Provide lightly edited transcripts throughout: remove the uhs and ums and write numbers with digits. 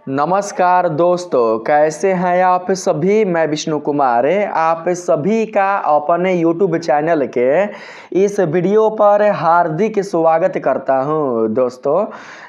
नमस्कार दोस्तों, कैसे हैं आप सभी। मैं विष्णु कुमार आप सभी का अपने YouTube चैनल के इस वीडियो पर हार्दिक स्वागत करता हूं। दोस्तों,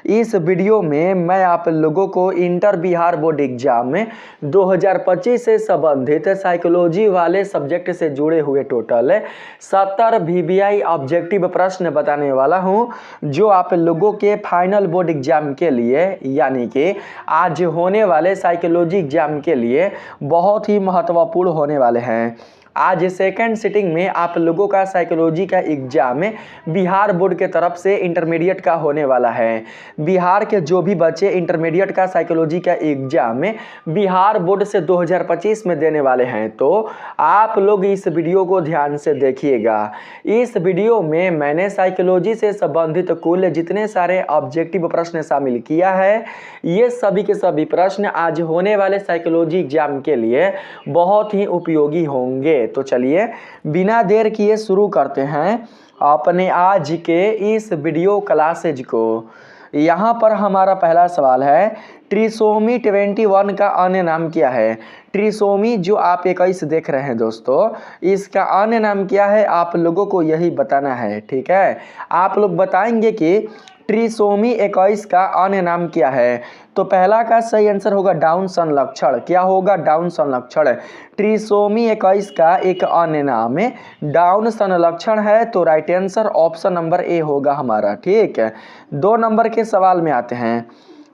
इस वीडियो में मैं आप लोगों को इंटर बिहार बोर्ड एग्जाम में 2025 से संबंधित साइकोलॉजी वाले सब्जेक्ट से जुड़े हुए टोटल 70 VBI ऑब्जेक्टिव प्रश्न बताने वाला हूं, जो आप लोगों के फाइनल बोर्ड एग्जाम के लिए यानी कि आज होने वाले साइकोलॉजी एग्जाम के लिए बहुत ही महत्वपूर्ण होने वाले हैं। आज सेकंड सिटिंग में आप लोगों का साइकोलॉजी का एग्जाम बिहार बोर्ड के तरफ से इंटरमीडिएट का होने वाला है। बिहार के जो भी बच्चे इंटरमीडिएट का साइकोलॉजी का एग्जाम बिहार बोर्ड से 2025 में देने वाले हैं, तो आप लोग इस वीडियो को ध्यान से देखिएगा। इस वीडियो में मैंने साइकोलॉजी से संबंधित कुल जितने सारे ऑब्जेक्टिव प्रश्न शामिल किया है, ये सभी के सभी प्रश्न आज होने वाले साइकोलॉजी एग्जाम के लिए बहुत ही उपयोगी होंगे। तो चलिए बिना देर किए शुरू करते हैं अपने आज के इस वीडियो क्लासेज को। यहाँ पर हमारा पहला सवाल है, ट्रिसोमी 21 का अन्य नाम क्या है। ट्रिसोमी जो आप 21 देख रहे हैं दोस्तों, इसका अन्य नाम क्या है, आप लोगों को यही बताना है। ठीक है, आप लोग बताएंगे कि ट्रिसोमी 21 का अन्य नाम क्या है। तो पहला का सही आंसर होगा डाउन संलक्षण। क्या होगा? डाउन संलक्षण। ट्रिसोमी 21 का एक अन्य नाम डाउन संलक्षण है, तो right answer option number A होगा हमारा। ठीक है, 2 नंबर के सवाल में आते हैं।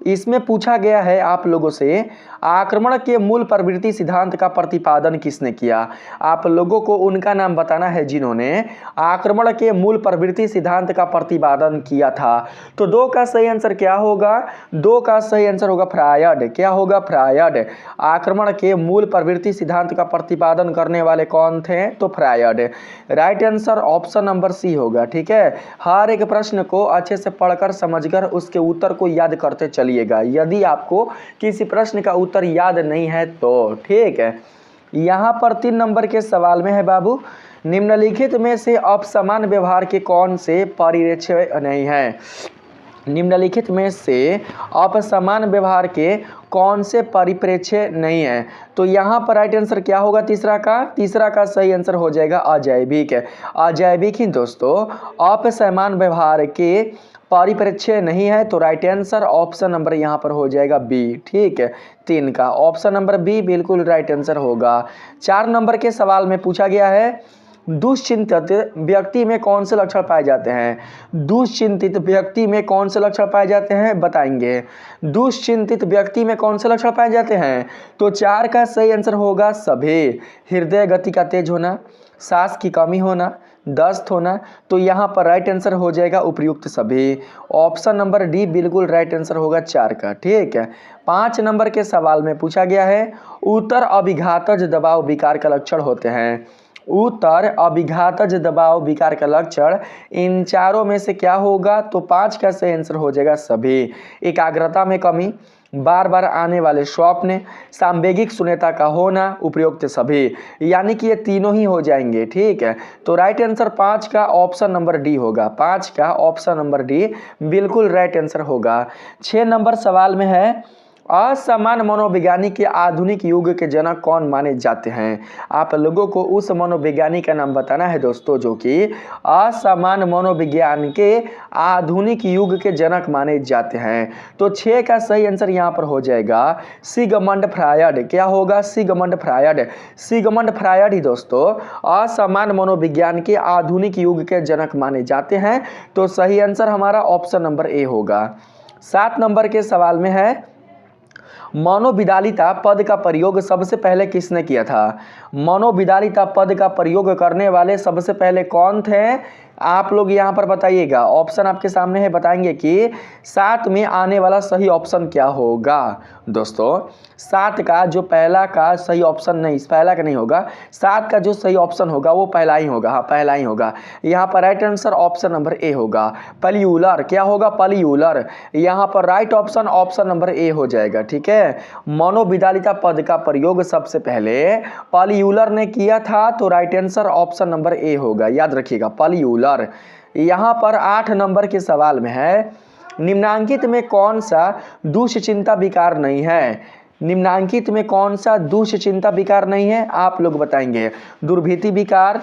इसमें पूछा गया है आप लोगों से, आक्रमण के मूल प्रवृत्ति सिद्धांत का प्रतिपादन किसने किया। आप लोगों को उनका नाम बताना है जिन्होंने आक्रमण के मूल प्रवृत्ति सिद्धांत का प्रतिपादन किया था। तो 2 का सही आंसर क्या होगा? 2 का सही आंसर होगा फ्रायड। क्या होगा? फ्रायड। आक्रमण के मूल प्रवृत्ति सिद्धांत का प्रतिपादन करने वाले कौन थे? तो Freud. Right answer option number C होगा। ठीक है, हर एक प्रश्न को अच्छे से पढ़कर समझकर उसके उत्तर को याद करते चलिए यदि आपको किसी प्रश्न का उत्तर याद नहीं है तो। ठीक है, यहां पर 3 नंबर के सवाल में है बाबू, निम्नलिखित में से अपसमान व्यवहार के कौन से परिप्रेक्ष्य नहीं है। निम्नलिखित में से अपसमान व्यवहार के कौन से परिप्रेक्ष्य नहीं है। तो यहाँ पर राइट आंसर क्या होगा? तीसरा का सही आंसर हो जाएगा अजैविक। अजैविक ही दोस्तों अपसमान व्यवहार के परिप्रेक्ष्य नहीं है, तो राइट आंसर ऑप्शन नंबर यहाँ पर हो जाएगा बी। ठीक है, 3 का ऑप्शन नंबर बी बिल्कुल राइट आंसर होगा। 4 नंबर के सवाल में पूछा गया है, दुश्चिंतित व्यक्ति में कौन से लक्षण पाए जाते हैं। दुश्चिंतित व्यक्ति में कौन से लक्षण पाए जाते हैं बताएंगे। दुश्चिंतित व्यक्ति में कौन से लक्षण पाए जाते हैं? तो 4 का सही आंसर होगा सभी। हृदय गति का तेज होना, सांस की कमी होना, दस्त होना, तो यहाँ पर राइट आंसर हो जाएगा उपयुक्त सभी। ऑप्शन नंबर डी बिल्कुल राइट आंसर होगा 4 का। ठीक है, 5 नंबर के सवाल में पूछा गया है, उत्तर अभिघातज दबाव विकार का लक्षण होते हैं। उत्तर अभिघातज दबाव विकार का लक्षण इन चारों में से क्या होगा? तो 5 का सही आंसर हो जाएगा सभी। एकाग्रता में कमी, बार बार आने वाले स्वप्न, सांवेगिक शून्यता का होना, उपयुक्त सभी, यानी कि ये तीनों ही हो जाएंगे। ठीक है, तो राइट आंसर 5 का ऑप्शन नंबर डी होगा। 5 का ऑप्शन नंबर डी बिल्कुल राइट आंसर होगा। 6 नंबर सवाल में है, असमान मनोवैज्ञानिक के आधुनिक युग के जनक कौन माने जाते हैं। आप लोगों को उस मनोवैज्ञानिक का नाम बताना है दोस्तों जो कि असमान मनोविज्ञान के आधुनिक युग के जनक माने जाते हैं। तो 6 का सही आंसर यहाँ पर हो जाएगा सिगमंड फ्रायड। क्या होगा? Sigmund Freud. सिगमंड फ्रायड ही दोस्तों असमान मनोविज्ञान के आधुनिक युग के जनक माने जाते हैं। तो सही आंसर हमारा ऑप्शन नंबर ए होगा। 7 नंबर के सवाल में है, मनोविदालिता पद का प्रयोग सबसे पहले किसने किया था। मनोविदालिता पद का प्रयोग करने वाले सबसे पहले कौन थे? आप लोग यहाँ पर बताइएगा। ऑप्शन आपके सामने है, बताएंगे कि 7 में आने वाला सही ऑप्शन क्या होगा। दोस्तों 7 का जो पहला का सही ऑप्शन नहीं, पहला का नहीं होगा, 7 का जो सही ऑप्शन होगा वो पहला ही होगा। हाँ, पहला ही होगा। यहाँ पर right answer option number A होगा, पॉलीयूलर। क्या होगा? पॉलीयूलर। यहाँ पर राइट ऑप्शन ऑप्शन नंबर ए हो जाएगा। ठीक है, मनोविदालिता पद का प्रयोग सबसे पहले पॉलीयूलर ने किया था, तो right answer option number A होगा। याद रखिएगा, पॉलीयूलर। यहाँ पर 8 नंबर के सवाल में है, निम्नांकित में कौन सा दुश्चिंता विकार नहीं है? निम्नांकित में कौन सा दुश्चिंता विकार नहीं है? आप लोग बताएंगे। दुर्भीति विकार,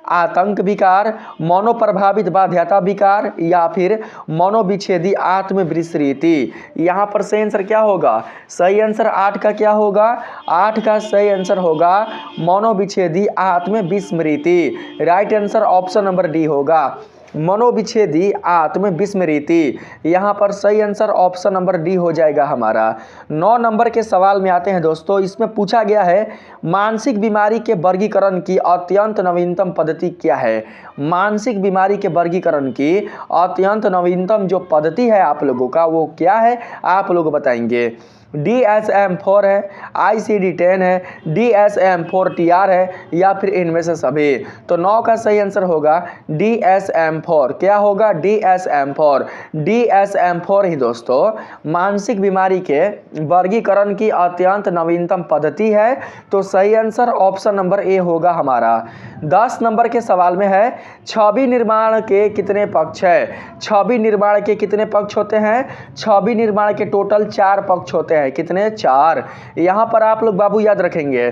आतंक विकार, मनोप्रभावित बाध्यता विकार या फिर मनोविच्छेदी आत्मविस्मृति। यहाँ पर सही आंसर क्या होगा? सही आंसर 8 का क्या होगा? 8 का सही आंसर होगा मनोविच्छेदी आत्मविस्मृति। Right answer option number D होगा, मनोविच्छेदी आत्मविस्मृति। यहाँ पर सही आंसर ऑप्शन नंबर डी हो जाएगा हमारा। 9 नंबर के सवाल में आते हैं दोस्तों। इसमें पूछा गया है मानसिक बीमारी के वर्गीकरण की अत्यंत नवीनतम पद्धति क्या है? मानसिक बीमारी के वर्गीकरण की अत्यंत नवीनतम जो पद्धति है आप लोगों का वो क्या है? आप लोग बताएंगे। DSM-4 है, ICD-10 है, DSM-4-TR है या फिर इनमें से सभी। तो 9 का सही आंसर होगा DSM-4। क्या होगा? DSM-4। DSM-4 ही दोस्तों मानसिक बीमारी के वर्गीकरण की अत्यंत नवीनतम पद्धति है। तो सही आंसर ऑप्शन नंबर ए होगा हमारा। 10 नंबर के सवाल में है छवि निर्माण के कितने पक्ष है? छवि निर्माण के कितने पक्ष होते हैं? छवि निर्माण के टोटल 4 पक्ष होते हैं। कितने? 4। यहाँ पर आप लोग बाबू याद रखेंगे,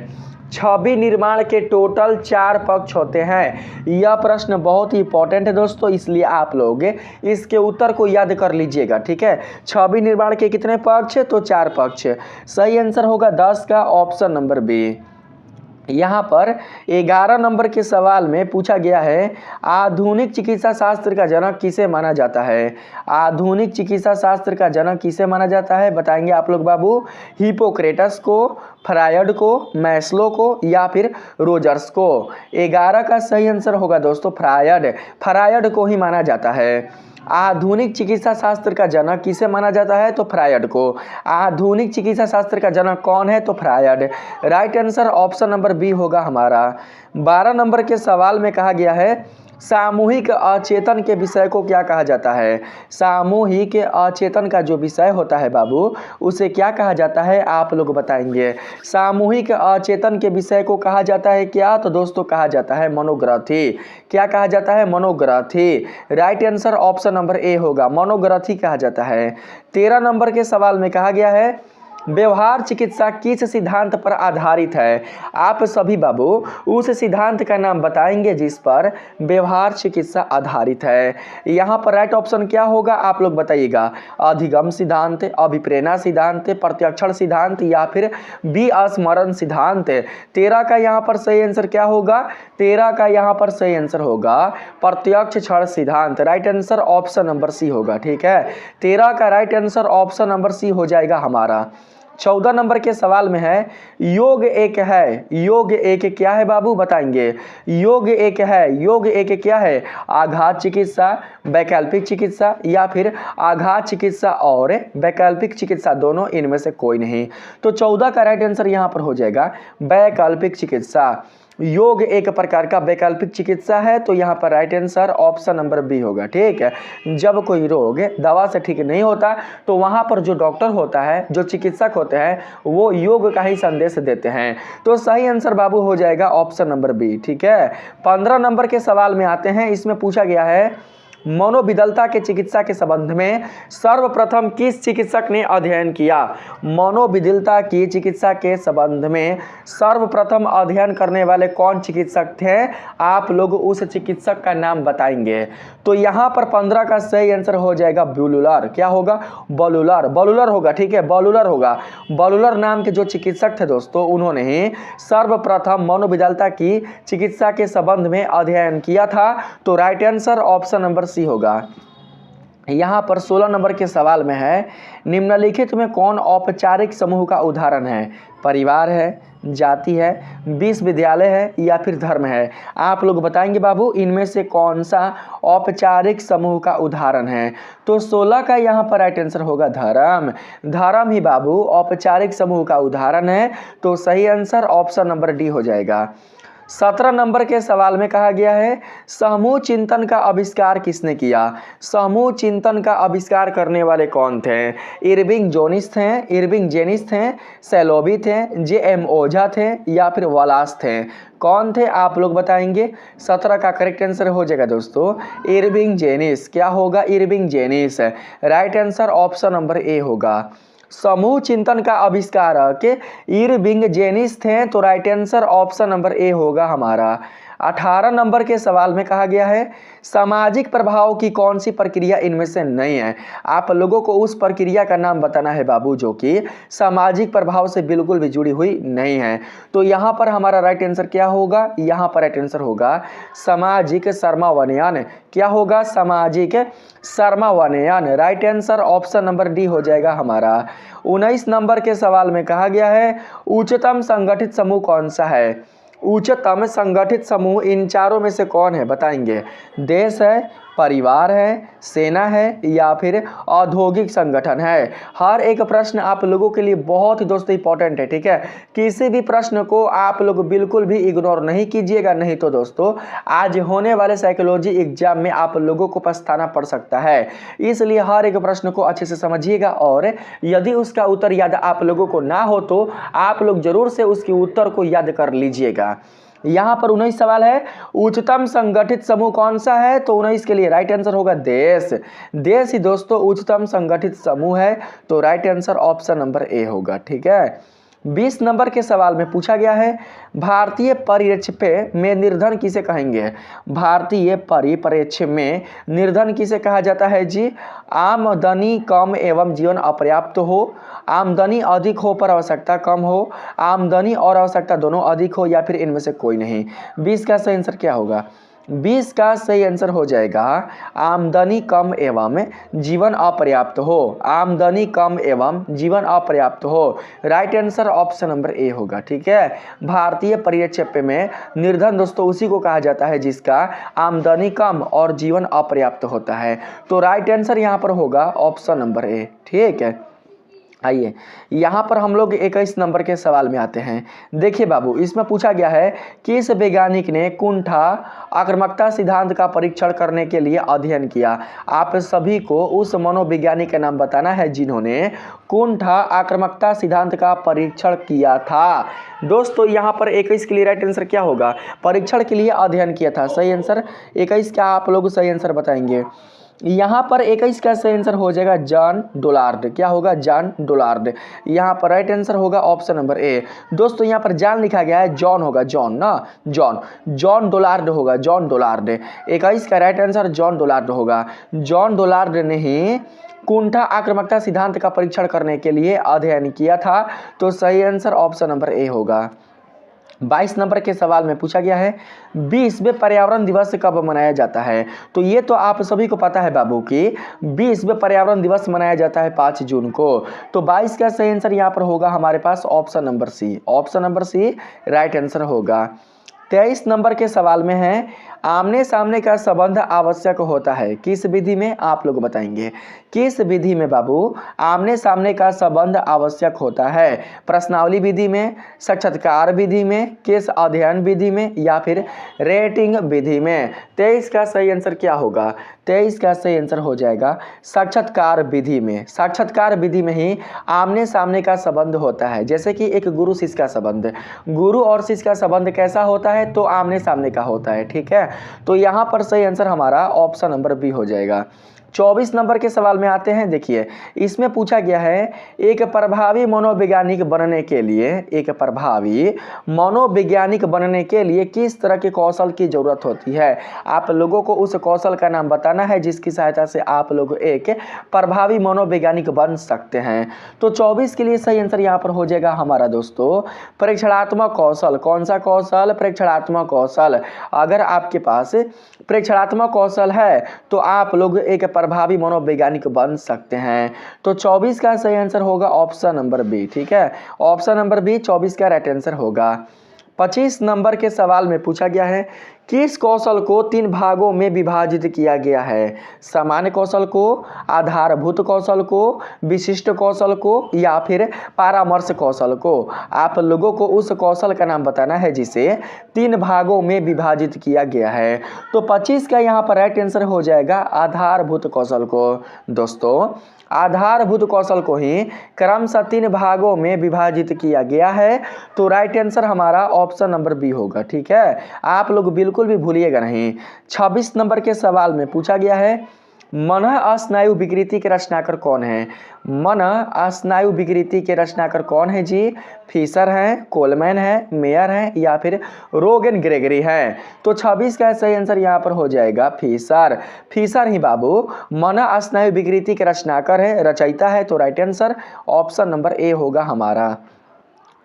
छवि निर्माण के टोटल 4 पक्ष होते हैं। यह प्रश्न बहुत ही इंपॉर्टेंट है दोस्तों, इसलिए आप लोग इसके उत्तर को याद कर लीजिएगा, ठीक है। छवि निर्माण के कितने पक्ष? तो 4 पक्ष। सही आंसर होगा 10 का ऑप्शन नंबर बी। यहाँ पर 11 नंबर के सवाल में पूछा गया है आधुनिक चिकित्सा शास्त्र का जनक किसे माना जाता है? आधुनिक चिकित्सा शास्त्र का जनक किसे माना जाता है? बताएंगे आप लोग बाबू। हिपोक्रेटस को, फ्रायड को, मैस्लो को या फिर रोजर्स को। 11 का सही आंसर होगा दोस्तों फ्रायड। फ्रायड को ही माना जाता है। आधुनिक चिकित्सा शास्त्र का जनक किसे माना जाता है? तो फ्रायड को। आधुनिक चिकित्सा शास्त्र का जनक कौन है? तो Freud. Right answer option number B होगा हमारा। 12 नंबर के सवाल में कहा गया है सामूहिक अचेतन के विषय को क्या कहा जाता है? सामूहिक अचेतन का जो विषय होता है बाबू उसे क्या कहा जाता है? आप लोग बताएंगे। सामूहिक अचेतन के विषय को कहा जाता है क्या? तो दोस्तों कहा जाता है मनोग्रथी। क्या कहा जाता है? मनोग्रथी। Right answer option number A होगा, मनोग्रथी कहा जाता है। 13 नंबर के सवाल में कहा गया है व्यवहार चिकित्सा किस सिद्धांत पर आधारित है? आप सभी बाबू उस सिद्धांत का नाम बताएंगे जिस पर व्यवहार चिकित्सा आधारित है। यहाँ पर राइट ऑप्शन क्या होगा? आप लोग बताइएगा। अधिगम सिद्धांत, अभिप्रेरणा सिद्धांत, प्रत्यक्षण सिद्धांत या फिर विस्मरण सिद्धांत। 13 का यहाँ पर सही आंसर क्या होगा? 13 का यहाँ पर सही आंसर होगा प्रत्यक्ष क्षण सिद्धांत। Right answer option number C होगा, ठीक है। 13 का right answer option number C हो जाएगा हमारा। 14 नंबर के सवाल में है योग एक है। योग एक क्या है बाबू? बताएंगे। योग एक है, योग एक क्या है? आघात चिकित्सा, वैकल्पिक चिकित्सा या फिर आघात चिकित्सा और वैकल्पिक चिकित्सा, दोनों इनमें से कोई नहीं। तो 14 का राइट आंसर यहाँ पर हो जाएगा वैकल्पिक चिकित्सा। योग एक प्रकार का वैकल्पिक चिकित्सा है, तो यहाँ पर right answer option number B होगा, ठीक है। जब कोई रोग दवा से ठीक नहीं होता तो वहाँ पर जो डॉक्टर होता है, जो चिकित्सक होते हैं, वो योग का ही संदेश देते हैं। तो सही आंसर बाबू हो जाएगा ऑप्शन नंबर बी, ठीक है। 15 नंबर के सवाल में आते हैं। इसमें पूछा गया है मनोविदलता के चिकित्सा के संबंध में सर्वप्रथम किस चिकित्सक ने अध्ययन किया? मनोविदलता की चिकित्सा के संबंध में सर्वप्रथम अध्ययन करने वाले कौन चिकित्सक थे? आप लोग उस चिकित्सक का नाम बताएंगे। तो यहाँ पर 15 का सही आंसर हो जाएगा ब्यूलर। क्या होगा? बलुलर। बलुलर होगा, ठीक है, बलुलर होगा। बलुलर नाम के जो चिकित्सक थे दोस्तों, उन्होंने ही सर्वप्रथम मनोविदलता की चिकित्सा के संबंध में अध्ययन किया था। तो right answer option number C होगा। यहाँ पर 16 नंबर के सवाल में है निम्नलिखित में कौन औपचारिक समूह का उदाहरण है? परिवार है, जाति है, विश्वविद्यालय है या फिर धर्म है? आप लोग बताएंगे बाबू इनमें से कौन सा औपचारिक समूह का उदाहरण है? तो 16 का यहाँ पर राइट आंसर होगा धर्म। धर्म ही बाबू औपचारिक समूह का उदाहरण है। तो सही आंसर ऑप्शन नंबर डी हो जाएगा। 17 नंबर के सवाल में कहा गया है समूह चिंतन का आविष्कार किसने किया। समूह चिंतन का आविष्कार करने वाले कौन थे। इरविंग जोनिस थे, इरविंग जेनिस थे, सैलोबी थे, जे.एम. ओझा थे या फिर वलास थे। कौन थे आप लोग बताएंगे। 17 का करेक्ट आंसर हो जाएगा दोस्तों इरविंग जेनिस। क्या होगा Irving Janis. Right answer option number A होगा। समूह चिंतन का आविष्कारक इरविंग जेनिस थे तो right answer option number A होगा हमारा। 18 नंबर के सवाल में कहा गया है सामाजिक प्रभाव की कौन सी प्रक्रिया इनमें से नहीं है। आप लोगों को उस प्रक्रिया का नाम बताना है बाबू जो कि सामाजिक प्रभाव से बिल्कुल भी जुड़ी हुई नहीं है। तो यहाँ पर हमारा राइट आंसर क्या होगा। यहाँ पर राइट आंसर होगा सामाजिक सर्मावनयन। क्या होगा सामाजिक सर्मावनयन। Right answer option number D हो जाएगा हमारा। 19 नंबर के सवाल में कहा गया है उच्चतम संगठित समूह कौन सा है। उच्चतम संगठित समूह इन चारों में से कौन है बताएंगे। देश है, परिवार है, सेना है या फिर औद्योगिक संगठन है। हर एक प्रश्न आप लोगों के लिए बहुत ही दोस्तों इंपॉर्टेंट है। ठीक है, किसी भी प्रश्न को आप लोग बिल्कुल भी इग्नोर नहीं कीजिएगा, नहीं तो दोस्तों आज होने वाले साइकोलॉजी एग्जाम में आप लोगों को पछताना पड़ सकता है। इसलिए हर एक प्रश्न को अच्छे से समझिएगा और यदि उसका उत्तर याद आप लोगों को ना हो तो आप लोग जरूर से उसके उत्तर को याद कर लीजिएगा। यहाँ पर 19 सवाल है उच्चतम संगठित समूह कौन सा है तो 19 के लिए राइट आंसर होगा देश। देश ही दोस्तों उच्चतम संगठित समूह है तो right answer option number A होगा। ठीक है, 20 नंबर के सवाल में पूछा गया है भारतीय परिप्रेक्ष्य में निर्धन किसे कहेंगे। भारतीय परिप्रेक्ष्य में निर्धन किसे कहा जाता है जी। आमदनी कम एवं जीवन अपर्याप्त हो, आमदनी अधिक हो पर आवश्यकता कम हो, आमदनी और आवश्यकता दोनों अधिक हो या फिर इनमें से कोई नहीं। 20 का सही आंसर क्या होगा। 20 का सही आंसर हो जाएगा आमदनी कम एवं जीवन अपर्याप्त हो। आमदनी कम एवं जीवन अपर्याप्त हो। Right answer option number A होगा। ठीक है, भारतीय परिप्रेक्ष्य में निर्धन दोस्तों उसी को कहा जाता है जिसका आमदनी कम और जीवन अपर्याप्त होता है। तो राइट आंसर यहाँ पर होगा ऑप्शन नंबर ए। ठीक है, आइए यहाँ पर हम लोग 21 नंबर के सवाल में आते हैं। देखिए बाबू इसमें पूछा गया है किस वैज्ञानिक ने कुंठा आक्रामकता सिद्धांत का परीक्षण करने के लिए अध्ययन किया। आप सभी को उस मनोवैज्ञानिक का नाम बताना है जिन्होंने कुंठा आक्रामकता सिद्धांत का परीक्षण किया था। दोस्तों यहाँ पर 21 के लिए राइट आंसर क्या होगा। परीक्षण के लिए अध्ययन किया था। सही आंसर 21 का आप लोग सही आंसर बताएंगे। यहाँ पर 21 का सही आंसर हो जाएगा जॉन डोलार्ड। क्या होगा जॉन डोलार्ड। यहाँ पर राइट आंसर होगा ऑप्शन नंबर ए। दोस्तों यहाँ पर जॉन लिखा गया है जॉन होगा जॉन ना जॉन डोलार्ड होगा जॉन डोलार्ड। 21 का राइट आंसर जॉन डोलार्ड होगा। जॉन डोलार्ड ने ही कुंठा आक्रामकता सिद्धांत का परीक्षण करने के लिए अध्ययन किया था तो सही आंसर ऑप्शन नंबर ए होगा। 22 नंबर के सवाल में पूछा गया है विश्व पर्यावरण दिवस कब मनाया जाता है। तो ये तो आप सभी को पता है बाबू कि विश्व पर्यावरण दिवस मनाया जाता है 5 जून को। तो 22 का सही आंसर यहाँ पर होगा हमारे पास option number C. Option number C right answer होगा। 23 नंबर के सवाल में है आमने सामने का संबंध आवश्यक होता है किस विधि में आप लोग बताएंगे। किस विधि में बाबू आमने सामने का संबंध आवश्यक होता है। प्रश्नावली विधि में, साक्षात्कार विधि में, केस अध्ययन विधि में या फिर रेटिंग विधि में। 23 का सही आंसर क्या होगा। 23 का सही आंसर हो जाएगा साक्षात्कार विधि में। साक्षात्कार विधि में ही आमने सामने का संबंध होता है। जैसे कि एक गुरु शिष्य का संबंध, गुरु और शिष्य का संबंध कैसा होता है तो आमने सामने का होता है। ठीक है, तो यहाँ पर सही आंसर हमारा ऑप्शन नंबर बी हो जाएगा। 24 नंबर के सवाल में आते हैं। देखिए इसमें पूछा गया है एक प्रभावी मनोवैज्ञानिक बनने के लिए, एक प्रभावी मनोवैज्ञानिक बनने के लिए किस तरह के कौशल की जरूरत होती है। आप लोगों को उस कौशल का नाम बताना है जिसकी सहायता से आप लोग एक प्रभावी मनोवैज्ञानिक बन सकते हैं। तो 24 के लिए सही आंसर यहाँ पर हो जाएगा हमारा दोस्तों प्रेक्षणात्मक कौशल। कौन सा कौशल। प्रेक्षणात्मक कौशल। अगर आपके पास प्रेक्षणात्मक कौशल है तो आप लोग एक प्रभावी मनोवैज्ञानिक बन सकते हैं। तो 24 का सही आंसर होगा ऑप्शन नंबर बी। ठीक है, ऑप्शन नंबर बी 24 का राइट आंसर होगा। 25 नंबर के सवाल में पूछा गया है किस कौशल को 3 भागों में विभाजित किया गया है। सामान्य कौशल को, आधारभूत कौशल को, विशिष्ट कौशल को या फिर परामर्श कौशल को। आप लोगों को उस कौशल का नाम बताना है जिसे 3 भागों में विभाजित किया गया है। तो 25 का यहाँ पर राइट आंसर हो जाएगा आधारभूत कौशल को। दोस्तों आधारभूत कौशल को ही क्रमशः 3 भागों में विभाजित किया गया है। तो राइट आंसर हमारा ऑप्शन नंबर बी होगा। ठीक है, आप लोग बिल्कुल भी भूलिएगा नहीं। 26 नंबर के सवाल में पूछा गया है मन स्नायु विकृति के रचनाकार कौन है। मन स्नायु विकृति के रचनाकार कौन है जी। फिशर हैं, कोलमैन है, मेयर है या फिर रोगन ग्रेगरी है। तो 26 का सही आंसर यहाँ पर हो जाएगा फिशर। फिशर ही बाबू मन स्नायु विकृति के रचनाकार है, रचयिता है। तो right answer option number A होगा हमारा।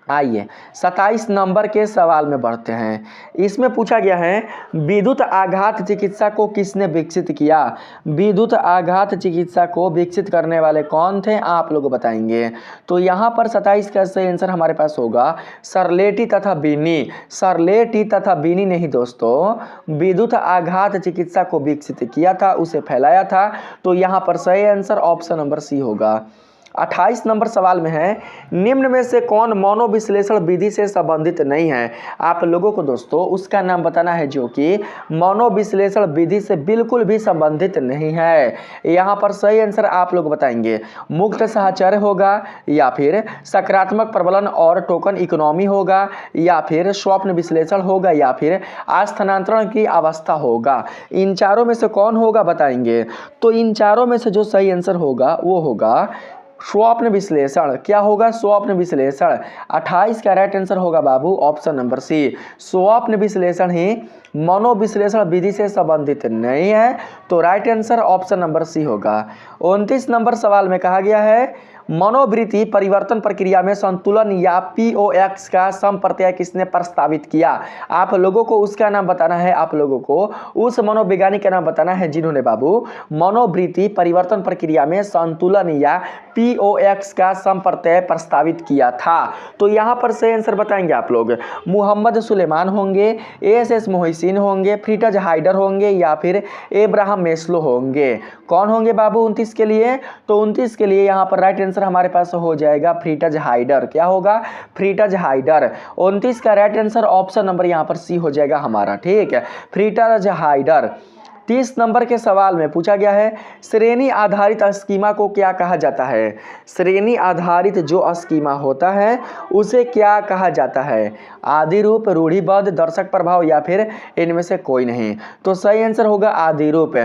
आइए 27 नंबर के सवाल में बढ़ते हैं। इसमें पूछा गया है विद्युत आघात चिकित्सा को किसने विकसित किया। विद्युत आघात चिकित्सा को विकसित करने वाले कौन थे, आप लोग बताएंगे। तो यहाँ पर 27 का सही आंसर हमारे पास होगा सरलेटी तथा बीनी। सरलेटी तथा बीनी ने ही दोस्तों विद्युत आघात चिकित्सा को विकसित किया था, उसे फैलाया था। तो यहाँ पर सही आंसर ऑप्शन नंबर सी होगा। 28 नंबर सवाल में है निम्न में से कौन मनोविश्लेषण विधि से संबंधित नहीं है। आप लोगों को दोस्तों उसका नाम बताना है जो कि मनोविश्लेषण विधि से बिल्कुल भी संबंधित नहीं है। यहाँ पर सही आंसर आप लोग बताएंगे मुक्त साहचर्य होगा या फिर सकारात्मक प्रबलन और टोकन इकोनॉमी होगा या फिर स्वप्न विश्लेषण होगा या फिर स्थानांतरण की अवस्था होगा। इन चारों में से कौन होगा बताएंगे। तो इन चारों में से जो सही आंसर होगा वो होगा स्वप्न विश्लेषण। क्या होगा, स्वप्न विश्लेषण। 28 का राइट आंसर होगा बाबू ऑप्शन नंबर सी। स्वप्न विश्लेषण ही मनोविश्लेषण विधि से संबंधित नहीं है। तो right answer option number C होगा। 29 नंबर सवाल में कहा गया है मनोवृत्ति परिवर्तन प्रक्रिया में संतुलन या POX का समप्रत्यय किसने प्रस्तावित किया। आप लोगों को उसका नाम बताना है। आप लोगों को उस मनोवैज्ञानिक का नाम बताना है जिन्होंने बाबू मनोवृत्ति परिवर्तन प्रक्रिया में संतुलन या POX का समप्रत्यय प्रस्तावित किया था। तो यहाँ पर सही आंसर बताएंगे आप लोग मोहम्मद सुलेमान होंगे, ASS मोहिसीन होंगे, फ्रिट्ज हाइडर होंगे या फिर एब्राहम मेस्लो होंगे। कौन होंगे बाबू 29 के लिए। तो 29 के लिए यहाँ पर राइट आंसर हमारे पास हो जाएगा फ्रिट्ज हाइडर। क्या होगा, फ्रिट्ज हाइडर। 29 का राइट आंसर ऑप्शन नंबर यहाँ पर सी हो जाएगा हमारा। ठीक है, फ्रिट्ज हाइडर। 30 नंबर के सवाल में पूछा गया है श्रेणी आधारित स्कीमा को क्या कहा जाता है। श्रेणी आधारित जो स्कीमा होता है उसे क्या कहा जाता है। आदि रूप, रूढ़िबद्ध, दर्शक प्रभाव या फिर इनमें से कोई नहीं। तो सही आंसर होगा आदि रूप।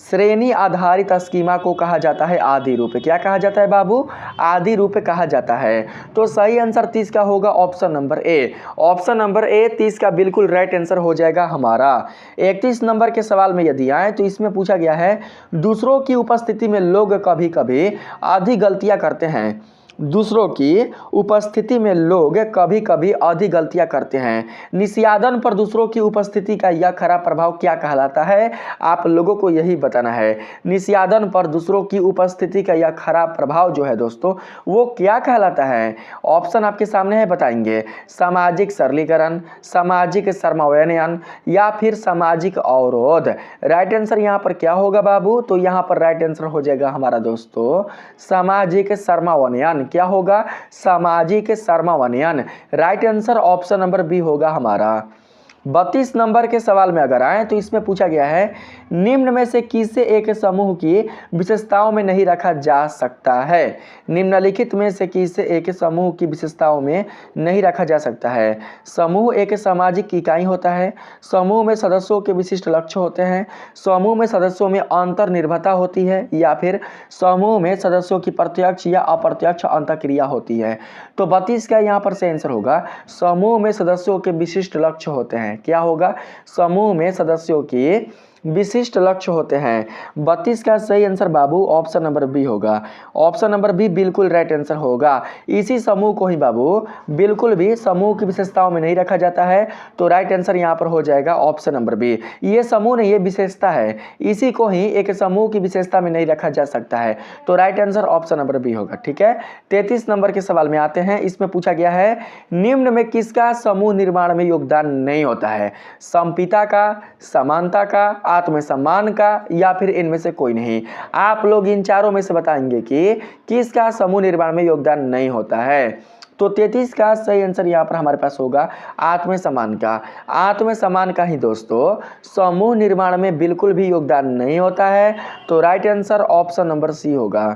श्रेणी आधारित स्कीमा को कहा जाता है आदि रूप। क्या कहा जाता है बाबू, आदि रूप कहा जाता है। तो सही आंसर 30 का होगा ऑप्शन नंबर ए। ऑप्शन नंबर ए 30 का बिल्कुल राइट आंसर हो जाएगा हमारा। 31 नंबर के सवाल में यदि आए तो इसमें पूछा गया है दूसरों की उपस्थिति में लोग कभी कभी आधी गलतियां करते हैं। दूसरों की उपस्थिति में लोग कभी कभी आधी गलतियां करते हैं। निस्यादन पर दूसरों की उपस्थिति का यह खराब प्रभाव क्या कहलाता है। आप लोगों को यही बताना है निस्यादन पर दूसरों की उपस्थिति का यह खराब प्रभाव जो है दोस्तों वो क्या कहलाता है। ऑप्शन आपके सामने है, बताएंगे सामाजिक सरलीकरण, सामाजिक समन्वयन या फिर सामाजिक अवरोध। राइट आंसर यहाँ पर क्या होगा बाबू। तो यहाँ पर राइट आंसर हो जाएगा हमारा दोस्तों सामाजिक समन्वयन। क्या होगा, सामाजिक समन्वयन। Right answer option number B होगा हमारा। 32 नंबर के सवाल में अगर आए तो इसमें पूछा गया है निम्न में से किसे एक समूह की विशेषताओं में नहीं रखा जा सकता है। निम्नलिखित में से किसे एक समूह की विशेषताओं में नहीं रखा जा सकता है। समूह एक सामाजिक इकाई होता है। समूह में सदस्यों के विशिष्ट लक्ष्य होते हैं। समूह में सदस्यों में अंतर्निर्भरता होती है या फिर समूह में सदस्यों की प्रत्यक्ष या अप्रत्यक्ष अंतःक्रिया होती है। तो 32 का यहाँ पर से आंसर होगा समूह में सदस्यों के विशिष्ट लक्ष्य होते हैं। क्या होगा, समूह में सदस्यों की विशिष्ट लक्ष्य होते हैं। 32 का सही आंसर बाबू ऑप्शन नंबर बी होगा। ऑप्शन नंबर बी बिल्कुल राइट आंसर होगा। इसी समूह को ही बाबू बिल्कुल भी समूह की विशेषताओं में नहीं रखा जाता है, तो राइट आंसर यहाँ पर हो जाएगा ऑप्शन नंबर बी। ये समूह नहीं, ये विशेषता है, इसी को ही एक समूह की विशेषता में नहीं रखा जा सकता है, तो right answer option number B होगा। ठीक है, 33 नंबर के सवाल में आते हैं। इसमें पूछा गया है निम्न में किसका समूह निर्माण में योगदान नहीं होता है? संपिता का, समानता का, आत्मसम्मान का, या फिर इनमें से कोई नहीं। आप लोग इन चारों में से बताएंगे कि किसका समूह निर्माण में योगदान नहीं होता है। तो 33 का सही आंसर यहाँ पर हमारे पास होगा आत्मसम्मान का। आत्मसम्मान का ही दोस्तों समूह निर्माण में बिल्कुल भी योगदान नहीं होता है, तो right answer option number C होगा।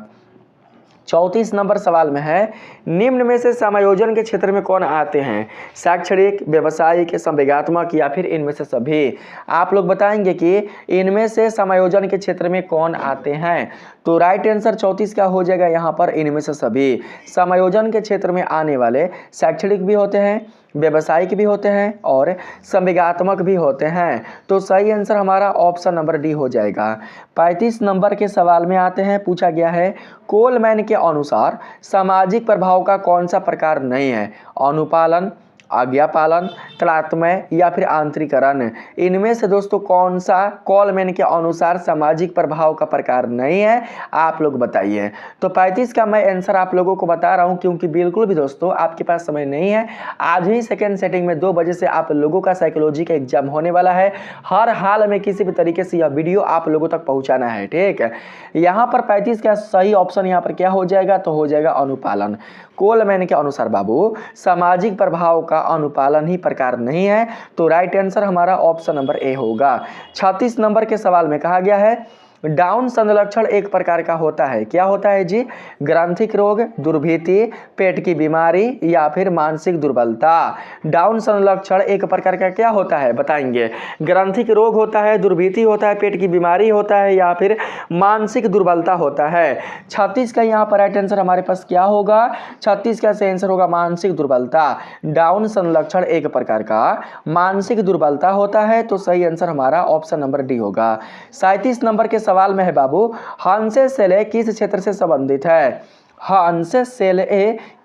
34 नंबर सवाल में है निम्न में से समायोजन के क्षेत्र में कौन आते हैं? शैक्षणिक, व्यावसायिक, संवेगात्मक, या फिर इनमें से सभी। आप लोग बताएंगे कि इनमें से समायोजन के क्षेत्र में कौन आते हैं, तो राइट आंसर 34 का हो जाएगा यहाँ पर इनमें से सभी। समायोजन के क्षेत्र में आने वाले शैक्षणिक भी होते हैं, व्यावसायिक भी होते हैं और संवेगात्मक भी होते हैं, तो सही आंसर हमारा ऑप्शन नंबर डी हो जाएगा। 35 नंबर के सवाल में आते हैं। पूछा गया है कोलमैन के अनुसार सामाजिक प्रभाव का कौन सा प्रकार नहीं है? अनुपालन, आज्ञा पालन, कलात्मय, या फिर आंतरिकरण। इनमें से दोस्तों कौन सा कोलमैन के अनुसार सामाजिक प्रभाव का प्रकार नहीं है, आप लोग बताइए। तो 35 का मैं आंसर आप लोगों को बता रहा हूं क्योंकि बिल्कुल भी दोस्तों आपके पास समय नहीं है। आज ही सेकेंड सेटिंग में 2 बजे से आप लोगों का साइकोलॉजी का एग्जाम होने वाला है। हर हाल में किसी भी तरीके से यह वीडियो आप लोगों तक पहुंचाना है। ठीक है, यहाँ पर 35 का सही ऑप्शन यहाँ पर क्या हो जाएगा, तो हो जाएगा अनुपालन। कोलमैन के अनुसार बाबू सामाजिक प्रभाव का अनुपालन ही प्रकार नहीं है, तो राइट आंसर हमारा ऑप्शन नंबर ए होगा। 36 नंबर के सवाल में कहा गया है डाउन संलक्षण एक प्रकार का होता है। क्या होता है जी? ग्रंथिक रोग, दुर्भीति, पेट की बीमारी, या फिर मानसिक दुर्बलता। डाउन संलक्षण एक प्रकार का क्या होता है बताएंगे? ग्रंथिक रोग होता है, दुर्भीति होता है, पेट की बीमारी होता है, या फिर मानसिक दुर्बलता होता है। 36 का यहाँ पर राइट आंसर हमारे पास क्या होगा? 36 का सही आंसर होगा मानसिक दुर्बलता। डाउन संलक्षण एक प्रकार का मानसिक दुर्बलता होता है, तो सही आंसर हमारा ऑप्शन नंबर डी होगा। 37 नंबर के सवाल में है बाबू हंसे सेले किस क्षेत्र से संबंधित है? हंसे सेले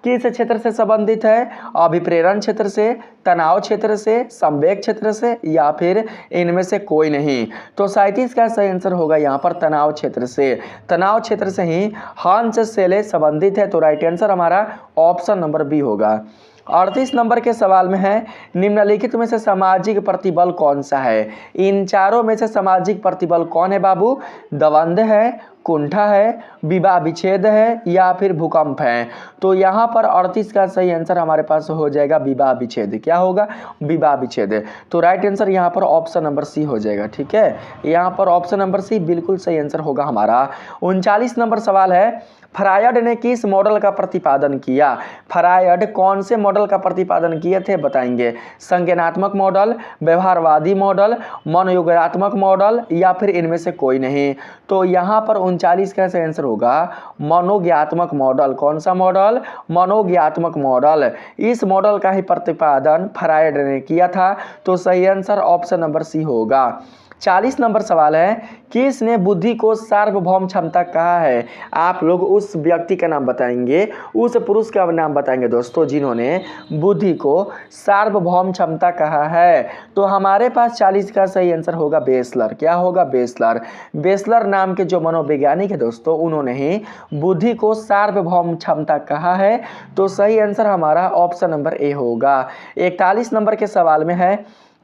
किस क्षेत्र से संबंधित है? अभिप्रेरण क्षेत्र से, तनाव क्षेत्र से, संवेग क्षेत्र से, या फिर इनमें से कोई नहीं। तो 37 का सही आंसर होगा यहाँ पर तनाव क्षेत्र से। तनाव क्षेत्र से ही हंस सेले संबंधित है, तो राइट आंसर हमारा ऑप्शन नंबर बी होगा। 38 नंबर के सवाल में है निम्नलिखित में से सामाजिक प्रतिबल कौन सा है? इन चारों में से सामाजिक प्रतिबल कौन है बाबू? दवंध है, कुंठा है, विवाह विच्छेद है, या फिर भूकंप है। तो यहाँ पर 38 का सही आंसर हमारे पास हो जाएगा विवाह विच्छेद। क्या होगा? विवाह विच्छेद। तो राइट आंसर यहाँ पर ऑप्शन नंबर सी हो जाएगा। ठीक है, यहाँ पर ऑप्शन नंबर सी बिल्कुल सही आंसर होगा हमारा। 39 नंबर सवाल है फ्रायड ने किस मॉडल का प्रतिपादन किया? फ्रायड कौन से मॉडल का प्रतिपादन किए थे बताएंगे? संज्ञानात्मक मॉडल, व्यवहारवादी मॉडल, मनोयोगात्मक मॉडल, या फिर इनमें से कोई नहीं। तो यहाँ पर 39 का सही आंसर होगा मनोज्ञात्मक मॉडल। कौन सा मॉडल? मनोज्ञात्मक मॉडल। इस मॉडल का ही प्रतिपादन फ्रायड ने किया था, तो सही आंसर ऑप्शन नंबर सी होगा। 40 नंबर सवाल है किसने बुद्धि को सार्वभौम क्षमता कहा है? आप लोग उस व्यक्ति का नाम बताएंगे, उस पुरुष का नाम बताएंगे दोस्तों जिन्होंने बुद्धि को सार्वभौम क्षमता कहा है। तो हमारे पास 40 का सही आंसर होगा बेसलर। क्या होगा? बेसलर। बेसलर नाम के जो मनोवैज्ञानिक है दोस्तों, उन्होंने ही बुद्धि को सार्वभौम क्षमता कहा है, तो सही आंसर हमारा ऑप्शन नंबर ए होगा। 41 नंबर के सवाल में है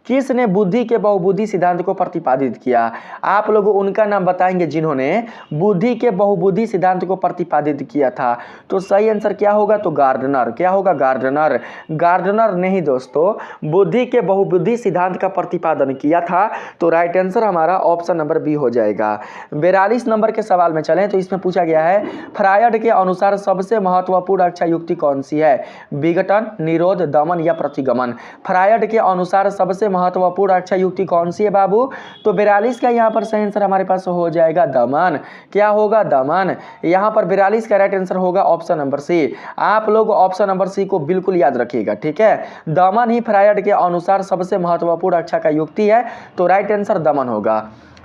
किसने बुद्धि के बहुबुद्धि सिद्धांत को प्रतिपादित किया? आप लोग उनका नाम बताएंगे जिन्होंने बुद्धि के बहुबुद्धि सिद्धांत को प्रतिपादित किया था, तो सही आंसर क्या होगा? तो गार्डनर। क्या होगा? गार्डनर। गार्डनर ने ही दोस्तों बुद्धि के बहुबुद्धि सिद्धांत का प्रतिपादन किया था, तो राइट आंसर हमारा ऑप्शन नंबर बी हो जाएगा। 42 नंबर के सवाल में चलें तो इसमें पूछा गया है फ्रायड के अनुसार सबसे महत्वपूर्ण रक्षा युक्ति कौन सी है? विघटन, निरोध, दमन, या प्रतिगमन। फ्रायड के अनुसार सबसे महत्वपूर्ण रक्षा युक्ति कौन सी है बाबू? तो 42 का यहाँ पर सही आंसर हमारे पास हो जाएगा दमन। क्या होगा? दमन। यहाँ पर 42 का राइट आंसर होगा ऑप्शन नंबर सी। आप लोग ऑप्शन नंबर सी को बिल्कुल याद रखिएगा। ठीक है, दमन ही फ्रायड के अनुसार सबसे महत्वपूर्ण रक्षा का युक्ति है, तो राइट आंसर दमन होगा।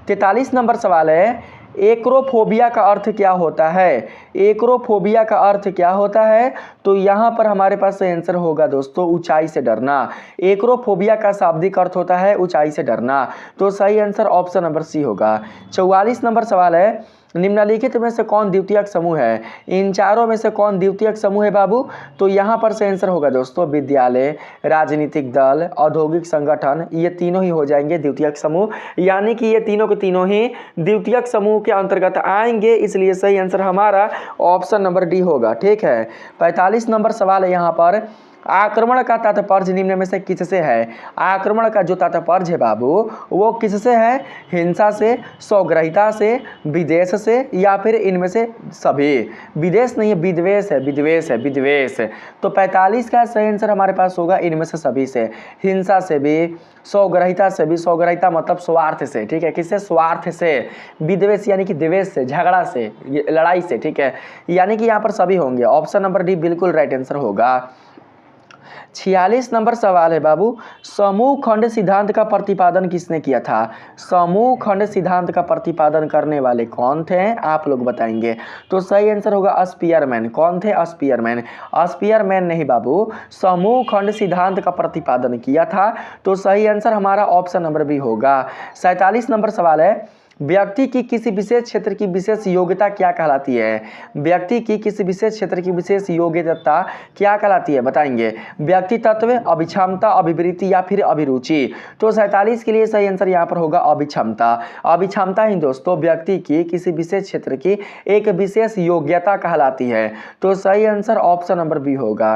43 नंबर सवाल है, एक्रोफोबिया का अर्थ क्या होता है? एक्रोफोबिया का अर्थ क्या होता है? तो यहाँ पर हमारे पास आंसर होगा दोस्तों ऊंचाई से डरना। एक्रोफोबिया का शाब्दिक अर्थ होता है ऊंचाई से डरना। तो सही आंसर ऑप्शन नंबर सी होगा। 44 नंबर सवाल है, निम्नलिखित में से कौन द्वितीयक समूह है? इन चारों में से कौन द्वितीयक समूह है बाबू? तो यहाँ पर से आंसर होगा दोस्तों विद्यालय, राजनीतिक दल, औद्योगिक संगठन, ये तीनों ही हो जाएंगे द्वितीयक समूह। यानी कि ये तीनों के तीनों ही द्वितीयक समूह के अंतर्गत आएंगे, इसलिए सही आंसर हमारा ऑप्शन नंबर डी होगा। ठीक है। 45 नंबर सवाल है यहाँ पर, आक्रमण का तात्पर्य निम्न में से किससे है? आक्रमण का जो तात्पर्य है बाबू वो किससे है? हिंसा से, स्वग्रहिता से, विदेश से, या फिर इनमें से सभी? विदेश नहीं है, विद्वेष है, विद्वेष है, विद्वेष। तो 45 का सही आंसर हमारे पास होगा इनमें से सभी से, हिंसा से भी, स्वग्रहिता से भी, स्वग्रहिता मतलब स्वार्थ से, ठीक है, किससे? स्वार्थ से। विद्वेष यानी कि द्वेष से, झगड़ा से, लड़ाई से, ठीक है, यानी कि यहाँ पर सभी होंगे। ऑप्शन नंबर डी बिल्कुल राइट आंसर होगा। 46 नंबर सवाल है बाबू, समूह खंड सिद्धांत का प्रतिपादन किसने किया था? समूह खंड सिद्धांत का प्रतिपादन करने वाले कौन थे? आप लोग बताएंगे। तो सही आंसर होगा स्पीयरमैन। कौन थे? स्पीयरमैन। स्पीयरमैन नहीं बाबू, समूह खंड सिद्धांत का प्रतिपादन किया था। तो सही आंसर हमारा ऑप्शन नंबर बी होगा। 47 नंबर सवाल है, व्यक्ति की किसी विशेष क्षेत्र की विशेष योग्यता क्या कहलाती है? व्यक्ति की किसी विशेष क्षेत्र की विशेष योग्यता क्या कहलाती है? बताएंगे। व्यक्ति तत्व, अभिक्षमता, अभिवृत्ति या फिर अभिरुचि? तो 47 के लिए सही आंसर यहाँ पर होगा अभिक्षमता। अभिक्षमता ही दोस्तों व्यक्ति की किसी विशेष क्षेत्र की एक विशेष योग्यता कहलाती है। तो सही आंसर ऑप्शन नंबर बी होगा।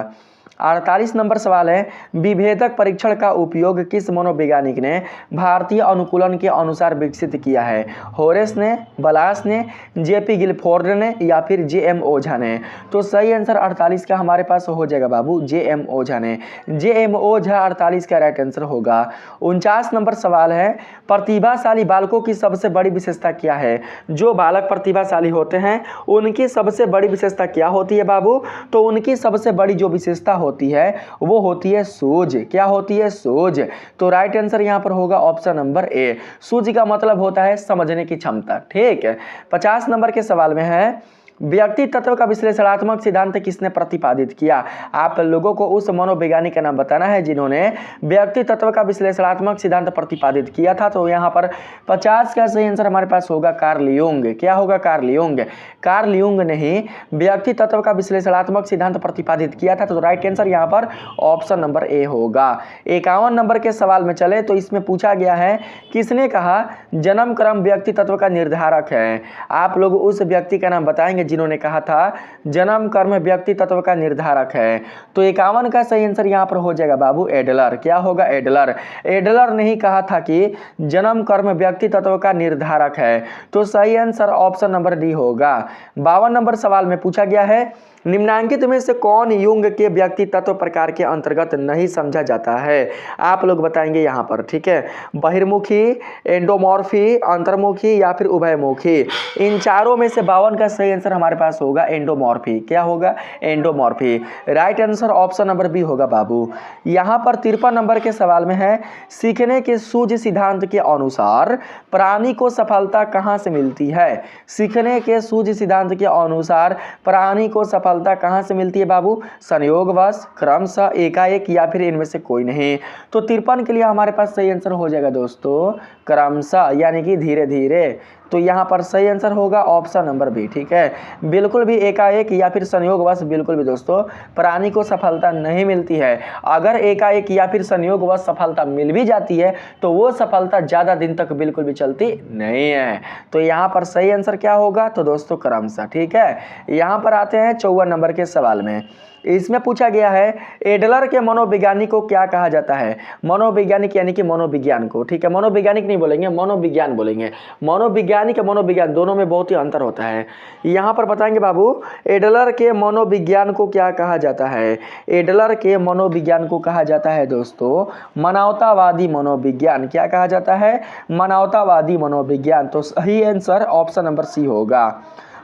48 नंबर सवाल है, विभेदक परीक्षण का उपयोग किस मनोवैज्ञानिक ने भारतीय अनुकूलन के अनुसार विकसित किया है? होरेस ने, बलास ने, जेपी गिलफोर्ड ने, या फिर जेएम ओझा ने? तो सही आंसर 48 का हमारे पास हो जाएगा बाबू जेएम ओझा ने। जेएम ओझा 48 का राइट आंसर होगा। 49 नंबर सवाल है, प्रतिभाशाली बालकों की सबसे बड़ी विशेषता क्या है? जो बालक प्रतिभाशाली होते हैं उनकी सबसे बड़ी विशेषता क्या होती है बाबू? तो उनकी सबसे बड़ी जो विशेषता होती है वो होती है सूझ। क्या होती है? सूझ। तो राइट आंसर यहां पर होगा ऑप्शन नंबर ए। सूझ का मतलब होता है समझने की क्षमता। ठीक है। 50 नंबर के सवाल में है, व्यक्ति तत्व का विश्लेषणात्मक सिद्धांत किसने प्रतिपादित किया? आप लोगों को उस मनोवैज्ञानिक का नाम बताना है जिन्होंने व्यक्ति तत्व का विश्लेषणात्मक सिद्धांत प्रतिपादित किया था। तो यहाँ पर 50 का सही आंसर हमारे पास होगा कार्ल यूंग। क्या होगा? Karl Jung. कार्ल यूंग ने ही व्यक्ति तत्व का विश्लेषणात्मक सिद्धांत प्रतिपादित किया था। तो राइट आंसर यहाँ पर ऑप्शन नंबर ए होगा। 51 नंबर के सवाल में चले तो इसमें पूछा गया है, किसने कहा जन्म क्रम व्यक्ति तत्व का निर्धारक है? आप लोग उस व्यक्ति का नाम बताएंगे जिन्होंने कहा था जन्म कर्म व्यक्ति तत्व का निर्धारक है। तो 51 का सही आंसर यहां पर हो जाएगा बाबू एडलर। क्या होगा? एडलर। एडलर ने ही कहा था कि जन्म कर्म व्यक्ति तत्व का निर्धारक है। तो सही आंसर ऑप्शन नंबर डी होगा। 52 नंबर सवाल में पूछा गया है, निम्नांकित में से कौन युंग के व्यक्ति तत्व प्रकार के अंतर्गत नहीं समझा जाता है? आप लोग बताएंगे यहाँ पर। ठीक है। बहिर्मुखी, एंडोमॉर्फी, अंतर्मुखी या फिर उभयमुखी? इन चारों में से 52 का सही आंसर हमारे पास होगा एंडोमॉर्फी। क्या होगा? Endomorphy. Right answer option number B होगा बाबू। यहाँ पर 53 नंबर के सवाल में है, सीखने के सूझ सिद्धांत के अनुसार प्राणी को सफलता कहाँ से मिलती है? सीखने के सूझ सिद्धांत के अनुसार प्राणी को सफलता कहां से मिलती है बाबू? संयोगवश, क्रमशः, एकाएक या फिर इनमें से कोई नहीं? तो 53 के लिए हमारे पास सही आंसर हो जाएगा दोस्तों क्रमशः, यानी कि धीरे धीरे। तो यहाँ पर सही आंसर होगा ऑप्शन नंबर बी। ठीक है। बिल्कुल भी एकाएक या फिर संयोगवश बिल्कुल भी दोस्तों प्राणी को सफलता नहीं मिलती है। अगर एकाएक या फिर संयोगवश सफलता मिल भी जाती है तो वो सफलता ज़्यादा दिन तक बिल्कुल भी चलती नहीं है। तो यहाँ पर सही आंसर क्या होगा? तो दोस्तों क्रमशः। ठीक है। यहाँ पर आते हैं 54 नंबर के सवाल में। इसमें पूछा गया है, एडलर के मनोवैज्ञानिक को क्या कहा जाता है? मनोवैज्ञानिक यानी कि मनोविज्ञान को। ठीक है। मनोवैज्ञानिक नहीं बोलेंगे, मनोविज्ञान बोलेंगे। मनोविज्ञानिक और मनोविज्ञान दोनों में बहुत ही अंतर होता है। यहाँ पर बताएंगे बाबू, एडलर के मनोविज्ञान को क्या कहा जाता है? एडलर के मनोविज्ञान को कहा जाता है दोस्तों मानवतावादी मनोविज्ञान। क्या कहा जाता है? मानवतावादी मनोविज्ञान। तो सही आंसर ऑप्शन नंबर सी होगा।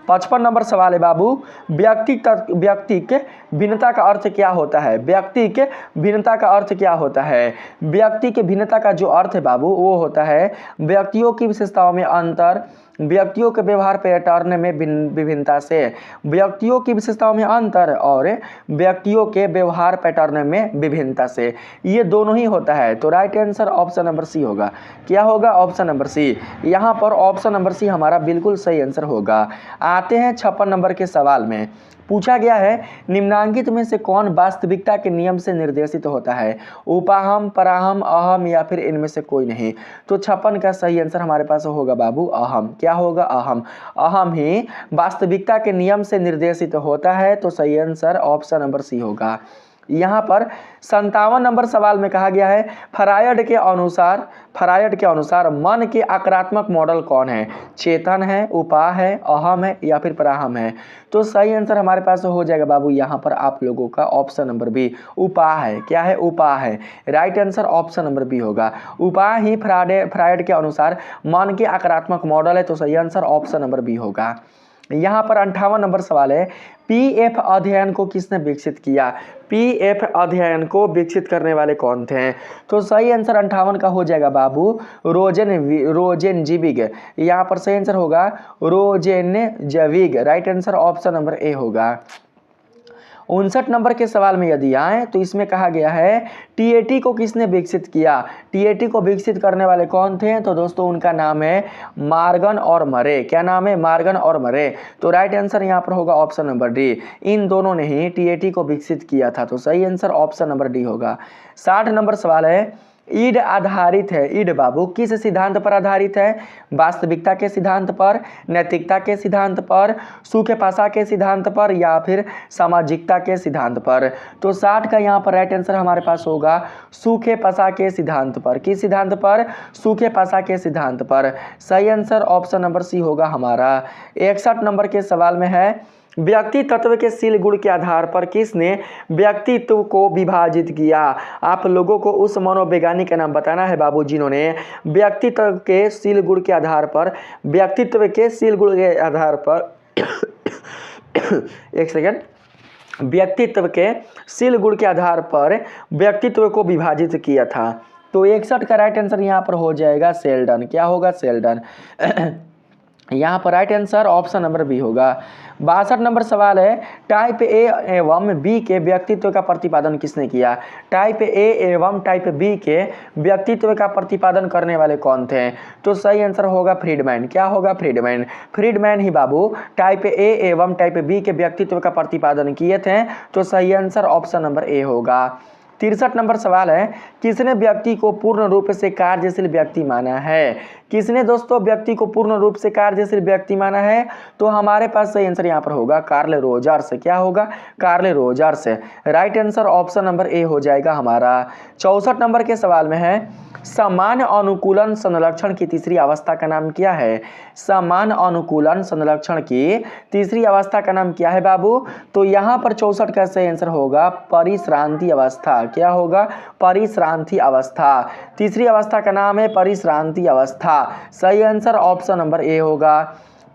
55 नंबर सवाल है बाबू, व्यक्ति के भिन्नता का अर्थ क्या होता है? व्यक्ति के भिन्नता का अर्थ क्या होता है? व्यक्ति के भिन्नता का जो अर्थ है बाबू वो होता है व्यक्तियों की विशेषताओं में अंतर, व्यक्तियों के व्यवहार पैटर्न में विभिन्नता से, व्यक्तियों की विशेषताओं में अंतर और व्यक्तियों के व्यवहार पैटर्न में विभिन्नता से, ये दोनों ही होता है। तो right answer option number C होगा। क्या होगा? Option number C. यहाँ पर ऑप्शन नंबर सी हमारा बिल्कुल सही आंसर होगा। आते हैं 56 नंबर के सवाल में। पूछा गया है निम्नांकित में से कौन वास्तविकता के नियम से निर्देशित होता है? उपाहम, पराहम, अहम या फिर इनमें से कोई नहीं। तो 56 का सही आंसर हमारे पास होगा बाबू अहम। क्या होगा? अहम। अहम ही वास्तविकता के नियम से निर्देशित होता है। तो सही आंसर ऑप्शन नंबर सी होगा। यहाँ पर 57 नंबर सवाल में कहा गया है फ्रायड के अनुसार मन के आक्रात्मक मॉडल कौन है? चेतन है, उपा है, अहम है या फिर पराहम है। तो सही आंसर हमारे पास हो जाएगा बाबू यहाँ पर आप लोगों का ऑप्शन नंबर बी, उपा है। क्या है? उपा है। Right answer option number B होगा। उपा ही फ्रायड के अनुसार मन के आक्रात्मक मॉडल है। तो सही आंसर ऑप्शन नंबर बी होगा। यहाँ पर 58 नंबर सवाल है पीएफ अध्ययन को किसने विकसित किया? पीएफ अध्ययन को विकसित करने वाले कौन थे? तो सही आंसर 58 का हो जाएगा बाबू रोजेनजीविग। यहाँ पर सही आंसर होगा Rosenzweig. Right answer option number A होगा। 59 नंबर के सवाल में यदि आए तो इसमें कहा गया है टीएटी को किसने विकसित किया? टीएटी को विकसित करने वाले कौन थे? तो दोस्तों उनका नाम है मॉर्गन और मरे। क्या नाम है? मॉर्गन और मरे। तो राइट आंसर यहाँ पर होगा ऑप्शन नंबर डी। इन दोनों ने ही टीएटी को विकसित किया था। तो सही आंसर ऑप्शन नंबर डी होगा। 60 नंबर सवाल है ईड आधारित है। ईड बाबू किस सिद्धांत पर आधारित है? वास्तविकता के सिद्धांत पर, नैतिकता के सिद्धांत पर, सूखे पासा के सिद्धांत पर या फिर सामाजिकता के सिद्धांत पर। तो 60 का यहाँ पर राइट आंसर हमारे पास होगा सूखे पासा के सिद्धांत पर। किस सिद्धांत पर? सूखे पासा के सिद्धांत पर। सही आंसर ऑप्शन नंबर सी होगा हमारा। 61 नंबर के सवाल में है व्यक्ति तत्व के शील गुण के आधार पर किसने व्यक्तित्व को विभाजित किया? आप लोगों को उस मनोवैज्ञानिक का नाम बताना है बाबू जिन्होंने व्यक्तित्व के शील गुण के आधार पर एक सेकेंड, व्यक्तित्व के शील गुण के आधार पर व्यक्तित्व को विभाजित किया था। तो 61 का राइट आंसर यहाँ पर हो जाएगा सेल्डन। क्या होगा? सेल्डन। यहाँ पर right answer option number B होगा। 62 नंबर सवाल है टाइप ए एवं बी के व्यक्तित्व का प्रतिपादन किसने किया? टाइप ए एवं टाइप बी के व्यक्तित्व का प्रतिपादन करने वाले कौन थे? तो सही आंसर होगा फ्रीडमैन। क्या होगा? फ्रीडमैन। फ्रीडमैन ही बाबू टाइप ए एवं टाइप बी के व्यक्तित्व का प्रतिपादन किए थे। तो सही आंसर ऑप्शन नंबर ए होगा। 63 नंबर सवाल है किसने व्यक्ति को पूर्ण रूप से कार्यशील व्यक्ति माना है? किसने दोस्तों व्यक्ति को पूर्ण रूप से कार्यशील व्यक्ति माना है? तो हमारे पास सही आंसर यहाँ पर होगा कार्ल रोजर्स। क्या होगा? Carl Rogers. Right answer option number ए हो जाएगा हमारा। 64 नंबर के सवाल में है सामान्य अनुकूलन संलक्षण की तीसरी अवस्था का नाम क्या है? सामान्य अनुकूलन संलक्षण की तीसरी अवस्था का नाम क्या है बाबू? तो यहाँ पर 64 का सही आंसर होगा परिश्रांति अवस्था। क्या होगा? परिश्रांति अवस्था। तीसरी अवस्था का नाम है परिश्रांति अवस्था। सही आंसर ऑप्शन नंबर ए होगा।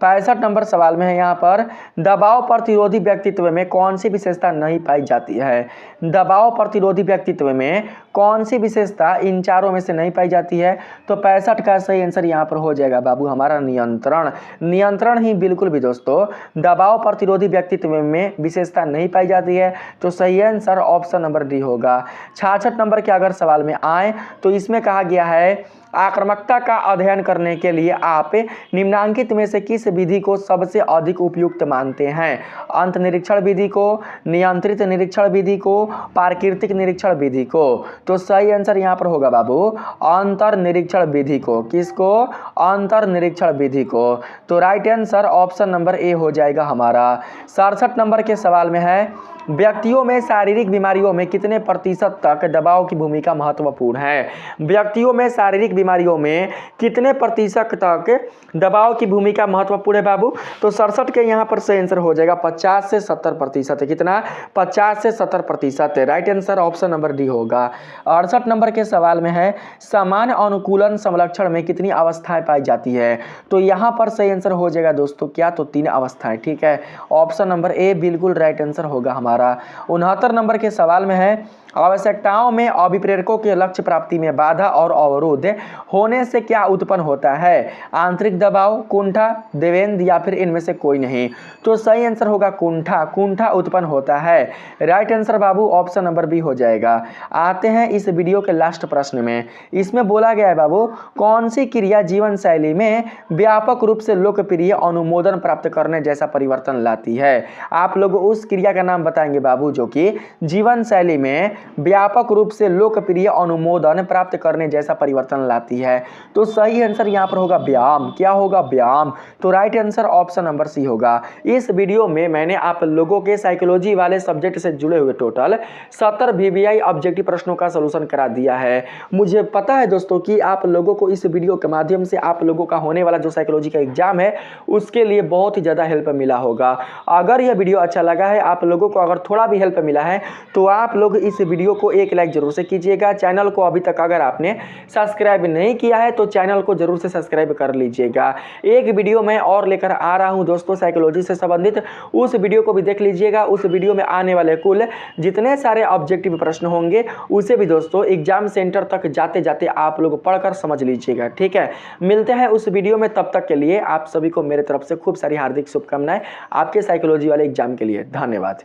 65 नंबर सवाल में है यहाँ पर दबाव प्रतिरोधी व्यक्तित्व में कौन सी विशेषता नहीं पाई जाती है? दबाव प्रतिरोधी व्यक्तित्व में कौन सी विशेषता इन चारों में से नहीं पाई जाती है? तो 65 का सही आंसर यहाँ पर हो जाएगा बाबू हमारा नियंत्रण। नियंत्रण ही बिल्कुल भी दोस्तों दबाव प्रतिरोधी व्यक्तित्व में विशेषता नहीं पाई जाती है। तो सही आंसर ऑप्शन नंबर डी होगा। 66 नंबर के अगर सवाल में आए तो इसमें कहा गया है आक्रामकता का अध्ययन करने के लिए आप निम्नांकित में से किस विधि को सबसे अधिक उपयुक्त मानते हैं? अंत निरीक्षण विधि को, नियंत्रित निरीक्षण विधि को, प्राकृतिक निरीक्षण विधि को। तो सही आंसर यहाँ पर होगा बाबू अंतर निरीक्षण विधि को। किसको? अंतर निरीक्षण विधि को। तो राइट आंसर ऑप्शन नंबर ए हो जाएगा हमारा। 67 नंबर के सवाल में है व्यक्तियों में शारीरिक बीमारियों में कितने प्रतिशत तक दबाव की भूमिका महत्वपूर्ण है? व्यक्तियों में शारीरिक बीमारियों में कितने प्रतिशत तक दबाव की भूमिका महत्वपूर्ण है बाबू? तो 67 के यहाँ पर से आंसर हो जाएगा 50 से 70% है। कितना? 50 से 70% है। Right answer option number D होगा। 68 नंबर के सवाल में है सामान्य अनुकूलन समलक्षण में कितनी अवस्थाएं पाई जाती है? तो यहाँ पर सही आंसर हो जाएगा दोस्तों क्या? तो 3 अवस्थाएं। ठीक है, ऑप्शन नंबर ए बिल्कुल राइट आंसर होगा हमारा। 69 नंबर के सवाल में है आवश्यकताओं में अभिप्रेरकों के लक्ष्य प्राप्ति में बाधा और अवरोध होने से क्या उत्पन्न होता है? आंतरिक दबाव, कुंठा, देवेंद्र या फिर इनमें से कोई नहीं? तो सही आंसर होगा कुंठा। कुंठा उत्पन्न होता है। राइट आंसर बाबू ऑप्शन नंबर बी हो जाएगा। आते हैं इस वीडियो के लास्ट प्रश्न में। इसमें बोला गया है बाबू कौन सी क्रिया जीवन शैली में व्यापक रूप से लोकप्रिय अनुमोदन प्राप्त करने जैसा परिवर्तन लाती है? आप लोग उस क्रिया का नाम बताएंगे बाबू जो कि जीवन शैली में व्यापक रूप से लोकप्रिय अनुमोदन प्राप्त करने जैसा परिवर्तन लाती है। तो सही आंसर यहां पर होगा व्यायाम। क्या होगा? व्यायाम। तो right answer option number C होगा। इस वीडियो में मैंने आप लोगों के साइकोलॉजी वाले सब्जेक्ट से जुड़े हुए टोटल 70 VVI ऑब्जेक्टिव प्रश्नों का सॉल्यूशन करा दिया है। मुझे पता है दोस्तों कि आप लोगों को इस वीडियो के माध्यम से आप लोगों का होने वाला जो साइकोलॉजी का एग्जाम है उसके लिए बहुत ही ज्यादा हेल्प मिला होगा। अगर यह वीडियो अच्छा लगा है, आप लोगों को अगर थोड़ा भी हेल्प मिला है तो आप लोग इस वीडियो को एक लाइक जरूर से कीजिएगा। चैनल को अभी तक अगर आपने सब्सक्राइब नहीं किया है तो चैनल को जरूर से सब्सक्राइब कर लीजिएगा। एक वीडियो मैं और लेकर आ रहा हूं दोस्तों साइकोलॉजी से संबंधित, उस वीडियो को भी देख लीजिएगा। उस वीडियो में आने वाले कुल जितने सारे ऑब्जेक्टिव प्रश्न होंगे उसे भी दोस्तों एग्जाम सेंटर तक जाते जाते आप लोग पढ़कर समझ लीजिएगा। ठीक है, मिलते हैं उस वीडियो में। तब तक के लिए आप सभी को मेरे तरफ से खूब सारी हार्दिक शुभकामनाएं आपके साइकोलॉजी वाले एग्जाम के लिए। धन्यवाद।